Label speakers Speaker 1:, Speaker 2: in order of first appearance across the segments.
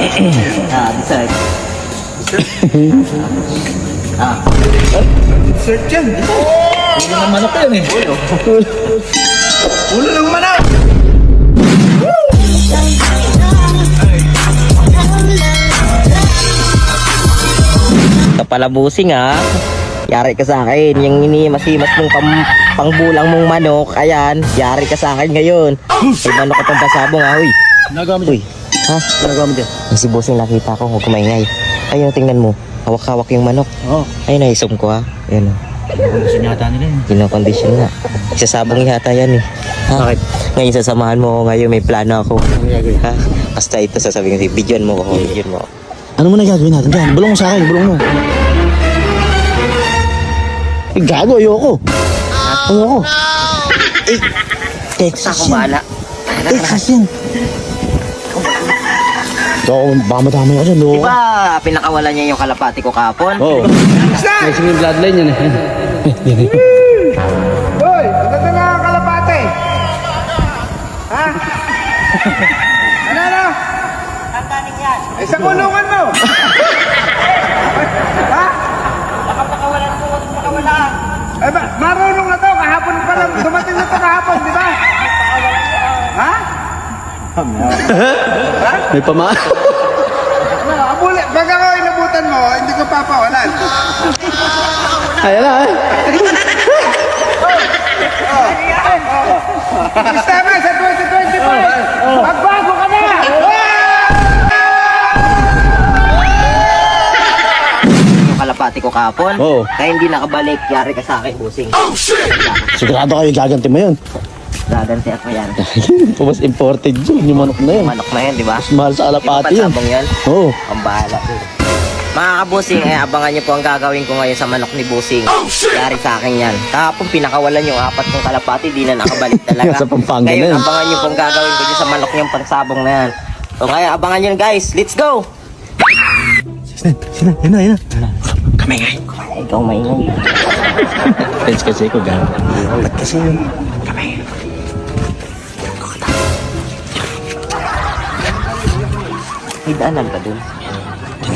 Speaker 1: Dessert.
Speaker 2: Dessert yan. Ulo ng manok yan eh. Ulo ng manok!
Speaker 1: Kapalabusing ha. Yari ka sa akin. Yung masimas mong pangbulang mong manok. Ayan. Yari ka sa akin ngayon. Ay manok ka pang pasabong ha. Uy.
Speaker 2: Nagawa mo
Speaker 1: Uy. Ha?
Speaker 2: Nagawa mo dyan.
Speaker 1: Ay, si Bossing nakita ko. Huwag kumaingay. Ayun, tingnan mo. Hawak-hawak yung manok.
Speaker 2: Oo.
Speaker 1: Ayun, naisum ko ha. Ayun o.
Speaker 2: Kondisyon yata nila yun.
Speaker 1: Kinokondisyon nga. Isasabong yata yan eh. Ha?
Speaker 2: Bakit?
Speaker 1: Ngayon sasamahan mo ako ngayon. May plano ako.
Speaker 2: Ano gagawin?
Speaker 1: Ha? Basta ito sasabihin ko. Bidyon mo ako. Bidyon mo ako.
Speaker 2: Ano mo na gagawin natin dyan? Bulong mo sa akin, bulong mo. Eh, gago, ayoko. Ayoko. Eh, Texas
Speaker 1: Ako
Speaker 2: yan.
Speaker 1: bahala.
Speaker 2: Texas yan. Ito, baka madami ako dyan, loko.
Speaker 1: Diba pinakawalan niya yung kalapati ko kahapon?
Speaker 2: Oo. May singing bloodline yan eh.
Speaker 3: Hoy, ano na nga ang kalapate? Ha? Ano?
Speaker 1: Ang galing yan.
Speaker 3: Ay, sa kulungan mo! Ha?
Speaker 1: Baka pakawalan ko, pakawalan.
Speaker 3: Ay, marunong na to, kahapon pa lang, dumating na to kahapon, di ba? Ha?
Speaker 2: May pama.
Speaker 3: Ano, abuli, pag ako inabutan mo, hindi ko papawalan.
Speaker 2: Ayan na eh.
Speaker 3: Sistema sa 2025, magbago ka na!
Speaker 1: Yung kalapati ko kahapon?
Speaker 2: Oo.
Speaker 1: Kaya hindi nakabalik. Yari ka sa akin, Bossing.
Speaker 2: Sigurado kayo gaganti mo yun.
Speaker 1: Gaganti ako yan.
Speaker 2: Mas imported yun, yung manok na yun.
Speaker 1: Manok na yan, di ba?
Speaker 2: Mas mahal sa alapati yun.
Speaker 1: Pasabong yan.
Speaker 2: Oo.
Speaker 1: Ang bahala. Mga kabusing, abangan niyo po ang gagawin ko ngayon sa manok ni Busing. Yari sa akin yan. Kahapon pinakawalan yung 4 kong kalapati, di na nakabalik talaga.
Speaker 2: Sa Pampanga na
Speaker 1: Ngayon,
Speaker 2: yan.
Speaker 1: abangan niyo po ang gagawin ko dyan sa manok niyang pansabong na yan. So ngayon, abangan niyo guys. Let's go!
Speaker 2: Sina, yan na. Kamay nga.
Speaker 1: Ikaw maingay.
Speaker 2: Friends kasi ko gano'n. Ba't kasi yun?
Speaker 1: May daanan pa dun.
Speaker 2: Dito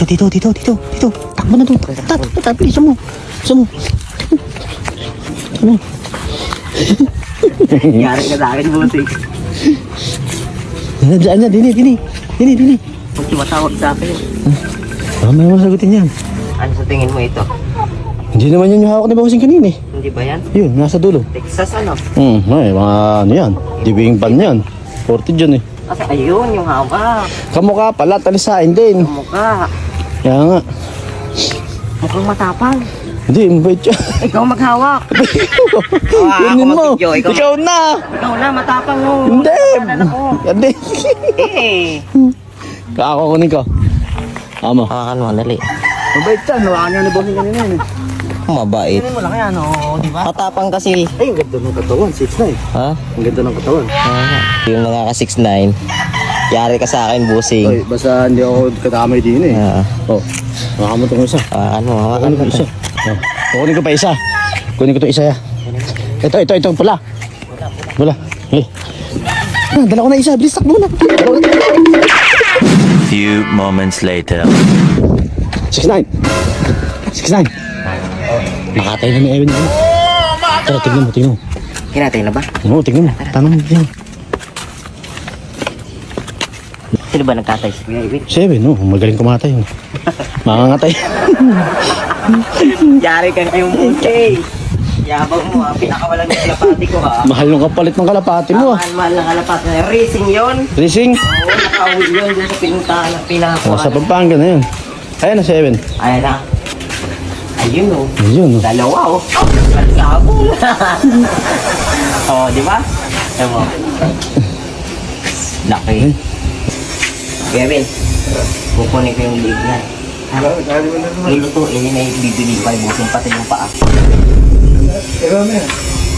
Speaker 2: tayo ikot. Dito. Takbo na doon. Takbo. Bilisan mo.
Speaker 1: Yari ka sa akin, Busing.
Speaker 2: Diyan. Dini.
Speaker 1: Huwag tumatawag sa akin.
Speaker 2: Baka may masagutin yan.
Speaker 1: Ano sa tingin mo ito?
Speaker 2: Hindi naman yun yung hawak ni Bossing kanina eh.
Speaker 1: Hindi ba yan?
Speaker 2: Yun, nasa dulo.
Speaker 1: Texas ano?
Speaker 2: Ay, mga ano yan. Dibing pan yan. 40 dyan eh.
Speaker 1: Kasi ayun, yung hawak.
Speaker 2: Kamukha pala, talisain din.
Speaker 1: Yung mukha.
Speaker 2: Kaya nga.
Speaker 1: Mukhang matapang.
Speaker 2: Hindi, mabait siya.
Speaker 1: Ikaw maghawak.
Speaker 2: Yun din mo.
Speaker 1: mag-video.
Speaker 2: Ikaw na.
Speaker 1: Ikaw na, matapang mo.
Speaker 2: Hindi.
Speaker 1: Ano ako?
Speaker 2: Hindi.
Speaker 1: Eh.
Speaker 2: Kakakunin ko. Ama.
Speaker 1: Hawakan mo, dali.
Speaker 2: Mabait siya. Nawakan niya ni Bossing kanina yun eh.
Speaker 1: Mabait.
Speaker 2: mo lang yan, di ba?
Speaker 1: Matapang kasi.
Speaker 2: Ay, ang ganda ng katawan. 6'9".
Speaker 1: Ha?
Speaker 2: Ang ganda ng katawan.
Speaker 1: Yung mga ka 6'9". Yari ka sa akin, Busing.
Speaker 2: Oy, basta hindi ako katamay din eh.
Speaker 1: Ah.
Speaker 2: Oh. Hawakan mo itong isa.
Speaker 1: Hawakan mo, hawakan
Speaker 2: Kunin
Speaker 1: mo.
Speaker 2: ko isa. Oh. Kunin ko pa isa. Kunin ko itong isa ya. Ito, pula. Pula. Hey. Dala ko na isa. Bilis, takbo na.
Speaker 4: Few moments later.
Speaker 2: 6'9". Nakatay na ni Ewan yun. Tara, tignan mo.
Speaker 1: Kinatay na ba?
Speaker 2: Oo, tignan mo. Tanong mo yan.
Speaker 1: Sino ba nagkatay si Kuya Iwin?
Speaker 2: 7, no? Magaling kumatay. Oh. Makangatay.
Speaker 1: Yari ka ngayong Busing. Yabang mo ha, pinakawalan yung kalapati ko ha.
Speaker 2: Mahal yung kapalit ng kalapati mo ah.
Speaker 1: Mahal na kalapati na. Racing yun.
Speaker 2: Racing.
Speaker 1: Oo, nakawin yun dun sa pinuntahan ng pinakuha.
Speaker 2: Sa Pampanga na yun. Ayan na 7.
Speaker 1: Ayan na. Ayun o.
Speaker 2: Ayun oh.
Speaker 1: Dalawa o. Kalsabong. Oo, di ba? Ayan mo. Laki. Kevin, kukunin ko yung liig yan. Lulutuin yun ay bibili pa yung Busing pati yung paa.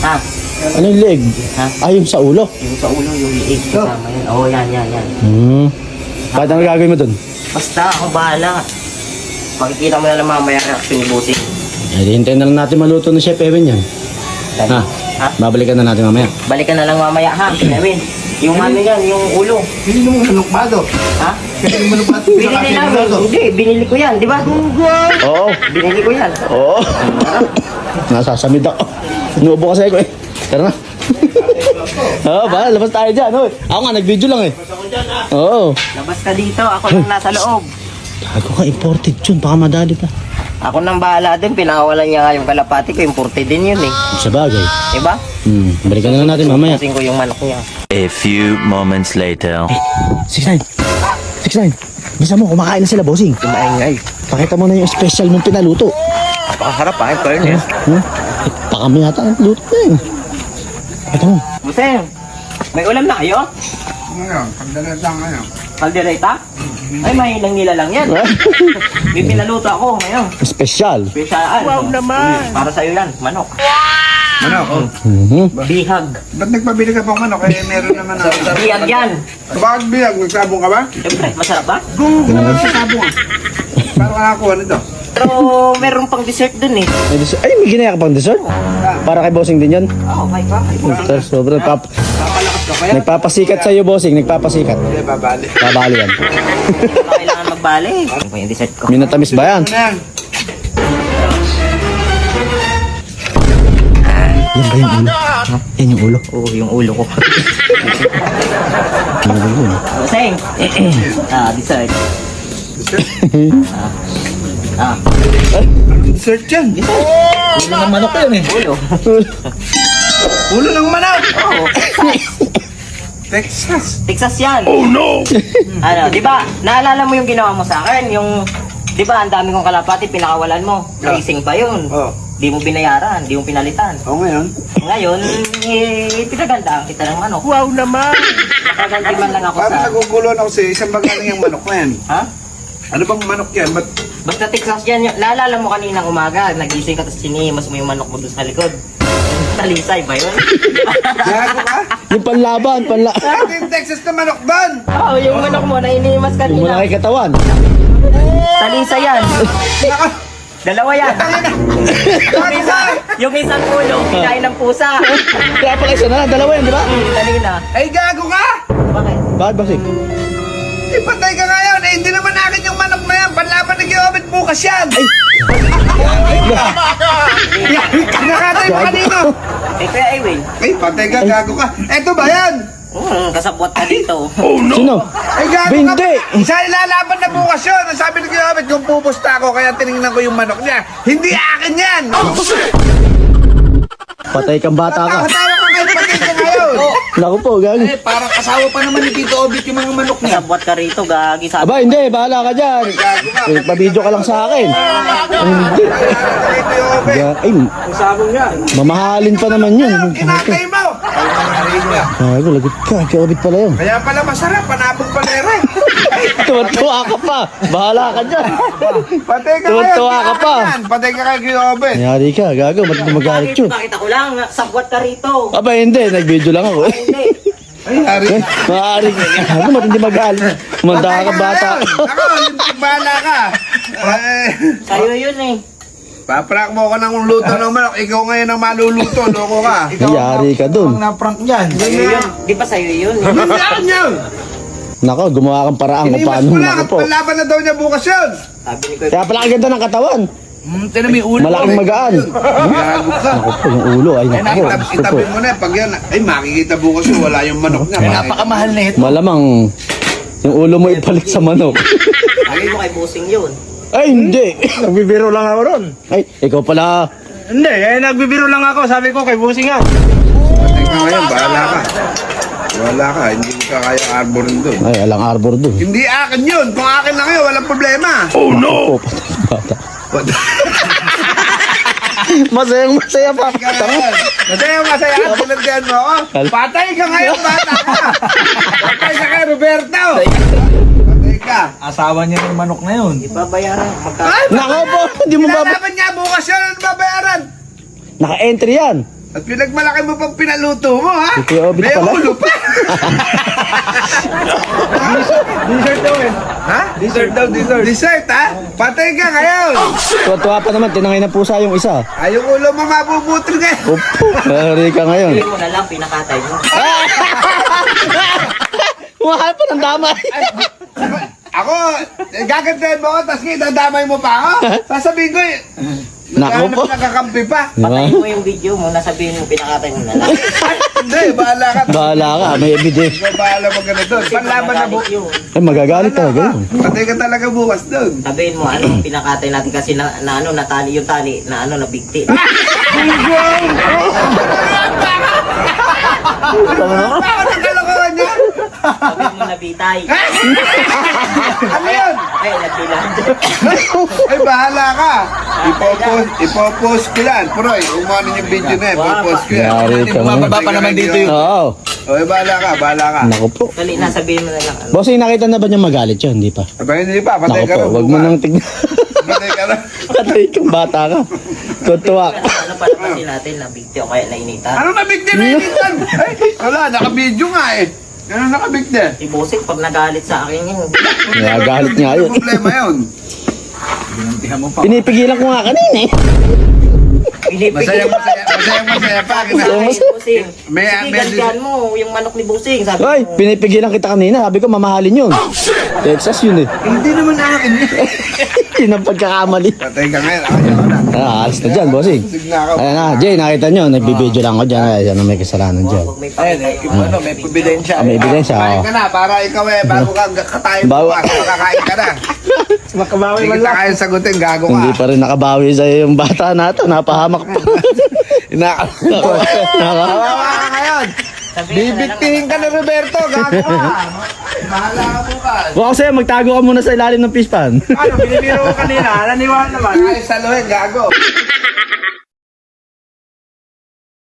Speaker 1: Ha?
Speaker 2: Ano yung leg?
Speaker 1: Ha?
Speaker 2: Yung sa ulo.
Speaker 1: Yung sa ulo, yung liig. Kasama yun. Oo, yan.
Speaker 2: Bakit ang gagawin mo dun?
Speaker 1: Basta, ako bahala. Makikita mo na lang mamaya reaction ni Busing.
Speaker 2: Hintayin na lang natin maluto ng Chef Ewan yan. Ha?
Speaker 1: Ha?
Speaker 2: Babalikan na natin mamaya.
Speaker 1: Balikan na lang mamaya ha, Kevin. Yung ano yan, yung ulo.
Speaker 3: Hindi mo manok ba do?
Speaker 1: Ha?
Speaker 3: Hindi mo manok ba?
Speaker 1: Binili namin. Hindi, binili ko yan, di ba?
Speaker 2: Oo.
Speaker 1: Binili ko yan.
Speaker 2: Oo. Nasasamid ako. Inuubo kasi ako eh. Tara na. Oo, ba? Labas tayo dyan. Oy. Ako nga, nag-video lang eh. Oo.
Speaker 1: Labas ka dito, ako lang nasa loob.
Speaker 2: Ako ka, imported yun. Baka madali pa.
Speaker 1: Ako nang bahala din, pinakawalan niya nga yung kalapati ko, imported din yun eh.
Speaker 2: Sa bagay.
Speaker 1: Diba?
Speaker 2: Balikan na lang natin mamaya.
Speaker 1: Pusin ko yung manok niya.
Speaker 4: A few moments later.
Speaker 2: 6'9". 6'9". Bisa mo, kumakain na sila, bossing.
Speaker 1: Kumaingay.
Speaker 2: Pakita mo na yung special mong pinaluto.
Speaker 1: Napakaharap ha, fairness.
Speaker 2: Pakami yata ang luto na yun. Pakita mo.
Speaker 1: Buseng, may ulam na kayo?
Speaker 3: Ngayon, pagdalas lang ngayon.
Speaker 1: Kaldereta? Ay, mahilang nila lang yan. May pinaluto ako ngayon.
Speaker 2: Special.
Speaker 1: Special. Wow naman. Para sa'yo yan, manok.
Speaker 3: Manok?
Speaker 1: Bihag.
Speaker 3: Ba't nagpabili ka pang manok? Eh, meron naman na.
Speaker 1: Bihag yan.
Speaker 3: Bakit biyag? Nagsabong ka ba?
Speaker 1: Siyempre, masarap ba?
Speaker 3: Kung naman sa sabong ah. Paano ka nakakuha nito?
Speaker 1: Pero meron pang dessert dun eh.
Speaker 2: Ay, may ginaya ka pang dessert? Para kay bossing din yan?
Speaker 1: Oo, may pa.
Speaker 2: Sobrang
Speaker 3: Papalakas ka kaya?
Speaker 2: nagpapasikat sa'yo, bossing. Nagpapasikat.
Speaker 3: Hindi, babali.
Speaker 2: Babali yan.
Speaker 1: Kailangan magbali. Ano pa yung dessert ko?
Speaker 2: Minatamis ba yan?
Speaker 3: Ano yan?
Speaker 2: Yan ba yung ulo? Yan yung ulo.
Speaker 1: Oo, yung ulo ko.
Speaker 2: Yan yung ulo.
Speaker 1: Buseng. Dessert.
Speaker 3: Dessert yan.
Speaker 2: Ulo ng manok yan eh.
Speaker 1: Ulo.
Speaker 3: Ulo ng manok.
Speaker 1: Oo.
Speaker 3: Texas.
Speaker 1: Texas yan. Oh no! Ano, di ba? Naalala mo yung ginawa mo sa akin? Yung, di ba, ang dami kong kalapati, pinakawalan mo. Racing pa yun.
Speaker 3: Oo.
Speaker 1: Di mo binayaran, di mo pinalitan.
Speaker 3: O ngayon?
Speaker 1: Ngayon, pinagandaan kita ng manok. Wow naman! Nakaganti man lang ako
Speaker 3: Parang
Speaker 1: sa...
Speaker 3: naguguluhan ako sa isang bagaling yung manok na yan.
Speaker 1: Ha?
Speaker 3: Ano bang manok yan? Ba't
Speaker 1: Basta Texas yan. Naalala mo kaninang umaga, nagising ka tapos sinimas mo yung manok mo doon sa likod. Talisay ba yun?
Speaker 3: gago ka?
Speaker 2: Yung panlaban,
Speaker 3: Ito yung Texas na manok doon.
Speaker 1: Oo, yung manok mo na inimas
Speaker 2: Yung
Speaker 1: kanina.
Speaker 2: malaki katawan.
Speaker 1: Talisay yan. Dalawa yan.
Speaker 3: Gago ka?
Speaker 1: Yung isang ulo, kinain ng pusa.
Speaker 2: Kaya pala isa na lang, dalawa yan, di ba?
Speaker 1: Kanina.
Speaker 3: Ay, gago ka?
Speaker 1: Bakit?
Speaker 2: Bakit, bossing?
Speaker 3: Ipatay ka ngayon. Eh, hindi naman akin yung manok na yan. Panlaban na Giobit bukas yan. Ay! Kinakatay mo kanino?
Speaker 1: Eh, Kuya Ewing.
Speaker 3: Ay, patay ka, gago ka. Eto ba yan?
Speaker 1: Kasabwat ka dito.
Speaker 2: Sino?
Speaker 3: Ay, gago ka.
Speaker 2: Hindi.
Speaker 3: Sa ilalaban na bukas yun. Ang sabi ni Giobit, kung pupusta ako, kaya tinignan ko yung manok niya. Hindi akin yan.
Speaker 2: Patay kang bata ka.
Speaker 3: Hatawa ka kayo patay ka ngayon.
Speaker 2: Naku po, gago.
Speaker 3: Eh, parang asawa pa naman ni Tito Obit yung mga manok niya.
Speaker 1: Kasabwat ka rito, gagi sabi.
Speaker 2: Aba, hindi. Bahala ka dyan. Pa-video ka lang sa akin. Hindi.
Speaker 3: Tito Obit.
Speaker 2: Ay, mamahalin pa naman yun.
Speaker 3: Kinatay mo.
Speaker 2: Gago, lagot ka. Kiobit pala yun.
Speaker 3: Kaya pala masarap, panabog palera.
Speaker 2: Tuwan-tuwa ka pa. Bahala ka dyan.
Speaker 3: Patay ka
Speaker 2: Tuwan-tuwa ka pa.
Speaker 3: Patay ka kay Giobit.
Speaker 2: Nangyari ka, gago. Matindi magalit yun.
Speaker 1: Bakit ako lang, sabwat ka rito.
Speaker 2: Aba, hindi. Nag-video lang ako.
Speaker 1: Hindi.
Speaker 3: Ay, hari.
Speaker 2: Maaari ka. Gago, matindi magalit. Manda ka bata.
Speaker 3: Ako, bahala ka. Eh,
Speaker 1: Sa'yo yun eh.
Speaker 3: paprank mo ko ng luto ng manok. Ikaw ngayon ang maluluto. Loko ka.
Speaker 2: Nangyari ka dun.
Speaker 3: na-prank niyan.
Speaker 1: Sa'yo yun. Di ba sa'yo yun?
Speaker 3: Yan yun.
Speaker 2: Nako, gumawa kang paraan kung
Speaker 3: Inimas
Speaker 2: paano.
Speaker 3: mo lang
Speaker 2: Nako
Speaker 3: at
Speaker 2: po.
Speaker 3: panlaban na daw niya bukas yun.
Speaker 1: Sabi ni Kuya.
Speaker 2: Kaya pala ang ganda ng katawan.
Speaker 3: Tinan mo yung ulo.
Speaker 2: Malaking magaan.
Speaker 3: Gago ka.
Speaker 2: Nako po, yung ulo. Ay,
Speaker 3: Ay,
Speaker 2: nako po. Gusto po.
Speaker 3: itabi mo na. Pag yan, ay makikita bukas yun. Wala yung manok niya. Napakamahal na ito.
Speaker 2: Malamang yung ulo mo ipalit sa manok.
Speaker 1: Sabi mo kay Busing yun.
Speaker 2: Ay, hindi.
Speaker 5: Nagbibiro lang ako ron.
Speaker 2: Ay, ikaw pala.
Speaker 5: Hindi, nagbibiro lang ako. Sabi ko kay Busing nga.
Speaker 3: Patay ka ngayon, bahala ka. Wala ka, hindi ka kaya arborin doon.
Speaker 2: Ay, alang arbor dun.
Speaker 3: Hindi akin yun. Kung akin na ngayon, walang problema.
Speaker 2: Oh, patay yung bata. Masayang masaya pa.
Speaker 3: Masaya, masaya. Pinagdihan mo ako. Patay ka ngayon, bata ka. Patay ka kay Roberto. Patay ka.
Speaker 5: Asawa niya yung manok na yun.
Speaker 1: Ibabayaran.
Speaker 3: Ay,
Speaker 2: Nako po, hindi mo ba...
Speaker 3: ilalaban niya bukas yun. Ano babayaran?
Speaker 2: Naka-entry yan.
Speaker 3: At pinagmalaki mo pang pinaluto mo, ha?
Speaker 2: Si Kuya Obit
Speaker 3: May
Speaker 2: pala.
Speaker 3: ulo pa.
Speaker 5: Dessert daw eh.
Speaker 3: Ha?
Speaker 5: Dessert daw, dessert.
Speaker 3: Dessert, ha? Patay ka ngayon.
Speaker 2: Tuwa-tuwa pa naman, tinangay ng pusa yung isa.
Speaker 3: Ay, yung ulo mo mabubutol ngayon.
Speaker 2: Opo, nari ka ngayon.
Speaker 1: Hindi mo na lang, pinakatay mo.
Speaker 2: Kumahan pa ng damay.
Speaker 3: Ako, gagantahin mo ako, tapos dadamay mo pa ako. Sasabihin ko eh.
Speaker 2: Nako po.
Speaker 3: Nakakampi pa.
Speaker 1: Patayin mo yung video mo, nasabihin mo, pinakatay mo na lang.
Speaker 3: Hindi, bahala ka.
Speaker 2: Bahala ka, may evidence.
Speaker 3: Ikaw bahala mo ganito. Panlaban na bukas.
Speaker 1: yun.
Speaker 2: Ay, magagalit talaga yun.
Speaker 3: Patay ka talaga bukas doon.
Speaker 1: Sabihin mo, ano, pinakatay natin kasi na ano, natali yung tali, na ano, nabigti.
Speaker 3: Bakit ang kalokohan niya?
Speaker 1: Sabihin mo, nabitay.
Speaker 3: Ano yun?
Speaker 1: Okay, nagbilang.
Speaker 3: Ay, bahala ka. Ipopost ko yan. Proy, umano yung video na yan. Ipopost ko yan.
Speaker 2: Yari ka
Speaker 5: Bumababa pa naman dito yun.
Speaker 2: Oo.
Speaker 3: O, bahala ka, bahala ka.
Speaker 2: Nako po.
Speaker 1: Dali na, sabihin mo na lang. Ano.
Speaker 2: Bossing, nakita na ba niya magalit yun? Hindi pa.
Speaker 3: Aba, hindi pa. Patay
Speaker 2: Nako
Speaker 3: ka
Speaker 2: po,
Speaker 3: rin.
Speaker 2: wag mo nang tignan.
Speaker 3: Patay ka rin.
Speaker 2: Patay kang bata ka. Tutuwa.
Speaker 1: Ano pala kasi natin, nabigti o kaya nainitan.
Speaker 3: Ano na big na initan? Ay, wala, naka-video nga eh. Ano naka-big na?
Speaker 1: Si Busing, pag nagalit sa akin yun,
Speaker 2: Nagalit nga yun.
Speaker 3: Problema yun.
Speaker 2: Pinipigilan ko nga kanina eh.
Speaker 3: Masaya pa.
Speaker 1: Busing.
Speaker 3: May-
Speaker 1: Sige,
Speaker 3: may-
Speaker 1: gantihan mo yung manok ni Busing. Sabi
Speaker 2: Ay,
Speaker 1: mo,
Speaker 2: pinipigilan kita kanina. Sabi ko, mamahalin yun. Texas yun eh.
Speaker 3: Hindi naman akin eh.
Speaker 2: Yun ang pagkakamali.
Speaker 3: Patay ka ngayon. Ayaw na.
Speaker 2: Alis na dyan, bossing.
Speaker 3: Sig na ako.
Speaker 2: Ayan na, Jay, nakita nyo. Nagbibideo lang ako dyan. Ayan na may kasalanan dyan.
Speaker 1: huwag may
Speaker 5: Ayun,
Speaker 1: pakita
Speaker 5: yung ano, may ebidensya.
Speaker 2: May ebidensya.
Speaker 3: Kain
Speaker 2: Oo.
Speaker 3: ka na, para ikaw eh, bago ka katayin
Speaker 2: Bago-
Speaker 3: bukas, makakain ka na.
Speaker 5: Makabawi
Speaker 3: Hindi
Speaker 5: man
Speaker 3: kita
Speaker 5: lang.
Speaker 3: kaya sagutin, gago ka.
Speaker 2: Hindi pa rin nakabawi sa'yo yung bata nato. Napahamak pa.
Speaker 3: Kawawa ka ngayon.
Speaker 1: Sabihin mo na lang,
Speaker 3: Bibiktihin ka na, Roberto, gago ka. Bahala ka bukas.
Speaker 2: Bukas sa'yo, magtago ka muna sa ilalim ng fish pan.
Speaker 5: Ano, binibiro ko kanina. Naniwala naman.
Speaker 3: Ay, saluhin, gago.